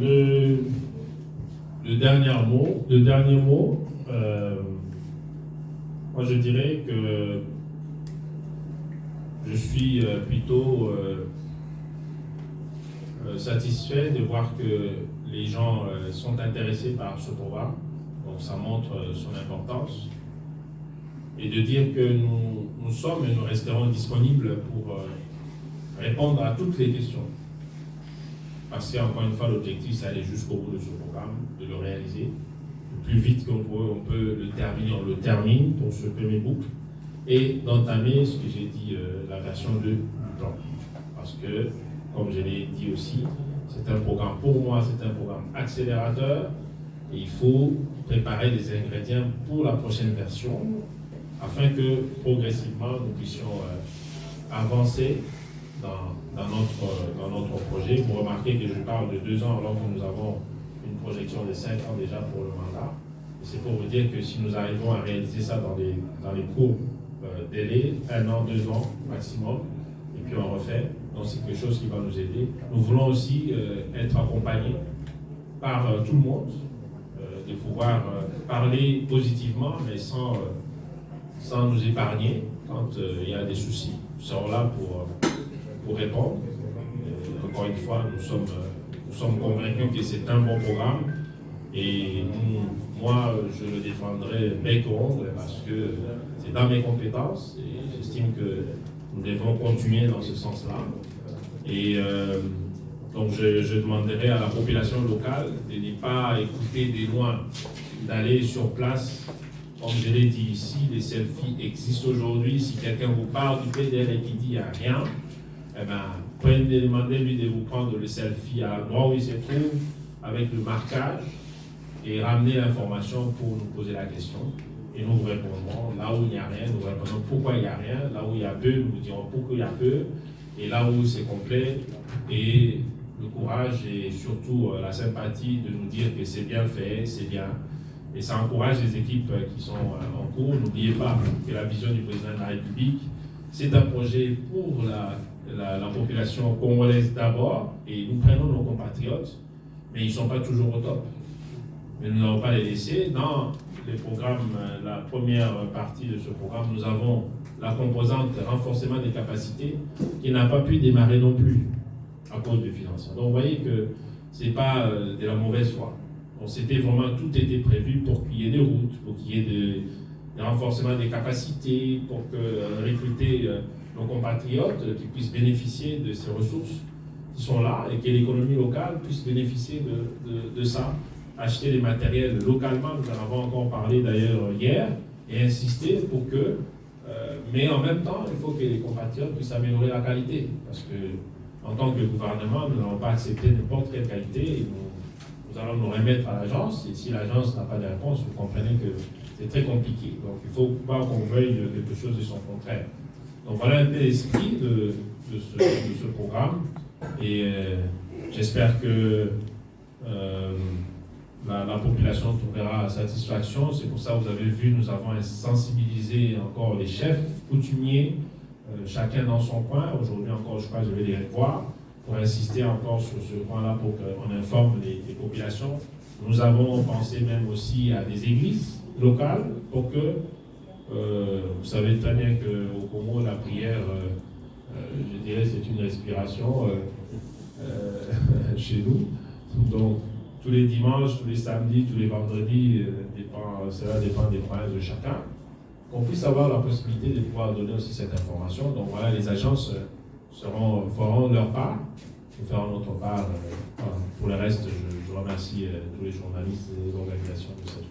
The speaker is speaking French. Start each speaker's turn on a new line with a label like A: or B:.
A: le dernier mot, moi je dirais que je suis plutôt satisfait de voir que les gens sont intéressés par ce programme, donc ça montre son importance, et de dire que nous sommes et nous resterons disponibles pour répondre à toutes les questions. Parce qu'encore une fois, l'objectif, c'est d'aller jusqu'au bout de ce programme, de le réaliser. Le plus vite qu'on peut le terminer, on le termine pour ce premier boucle, et d'entamer ce que j'ai dit, la version 2 du plan. Parce que, comme je l'ai dit aussi, c'est un programme, pour moi, c'est un programme accélérateur, et il faut préparer les ingrédients pour la prochaine version, afin que, progressivement, nous puissions avancer dans notre projet. Vous remarquez que je parle de 2 ans alors que nous avons une projection de 5 ans déjà pour le mandat. C'est pour vous dire que si nous arrivons à réaliser ça dans les courts délais, 1 an, 2 ans maximum, et puis on refait, donc c'est quelque chose qui va nous aider. Nous voulons aussi être accompagnés par tout le monde, de pouvoir parler positivement, mais sans nous épargner quand il y a des soucis. Nous serons là pour répondre. Encore une fois, nous sommes convaincus que c'est un bon programme, et moi je le défendrai bec et ongle parce que c'est dans mes compétences, et j'estime que nous devons continuer dans ce sens-là. Et donc je demanderai à la population locale de ne pas écouter des loin, d'aller sur place. Comme je l'ai dit ici, les selfies existent aujourd'hui. Si quelqu'un vous parle du PDL et qui dit qu'il n'y a rien, eh bien, demandez-lui de vous prendre le selfie à l'endroit où il se trouve, avec le marquage, et ramener l'information pour nous poser la question. Et nous vous répondrons. Là où il n'y a rien, nous répondrons pourquoi il n'y a rien. Là où il y a peu, nous vous dirons pourquoi il y a peu. Et là où c'est complet, et le courage et surtout la sympathie de nous dire que c'est bien fait, c'est bien. Et ça encourage les équipes qui sont en cours. N'oubliez pas que la vision du président de la République, c'est un projet pour la population congolaise d'abord, et nous prenons nos compatriotes, mais ils ne sont pas toujours au top. Mais nous n'allons pas les laisser. Dans les programmes, la première partie de ce programme, nous avons la composante renforcement des capacités qui n'a pas pu démarrer non plus à cause du financement. Donc vous voyez que ce n'est pas de la mauvaise foi. Donc c'était vraiment, tout était prévu pour qu'il y ait des routes, pour qu'il y ait des renforcements des capacités, pour recruter nos compatriotes qui puissent bénéficier de ces ressources qui sont là, et que l'économie locale puisse bénéficier de ça. Acheter des matériels localement, nous en avons encore parlé d'ailleurs hier, et insister pour que, mais en même temps, il faut que les compatriotes puissent améliorer la qualité, parce que en tant que gouvernement, nous n'allons pas accepter n'importe quelle qualité, et nous allons nous remettre à l'agence, et si l'agence n'a pas de réponse, vous comprenez que c'est très compliqué. Donc il ne faut pas qu'on veuille quelque chose de son contraire. Donc voilà un peu l'esprit de ce programme, et j'espère que la population trouvera satisfaction. C'est pour ça que vous avez vu, nous avons sensibilisé encore les chefs coutumiers, chacun dans son coin. Aujourd'hui encore, je crois que je vais les revoir pour insister encore sur ce point-là, pour qu'on informe les populations. Nous avons pensé même aussi à des églises locales pour que, vous savez très bien qu'au Congo, la prière, je dirais, c'est une respiration chez nous. Donc, tous les dimanches, tous les samedis, tous les vendredis, cela dépend des croyances de chacun, qu'on puisse avoir la possibilité de pouvoir donner aussi cette information. Donc voilà, les agences feront leur part, nous ferons notre part. Pour le reste, je remercie tous les journalistes et les organisations de cette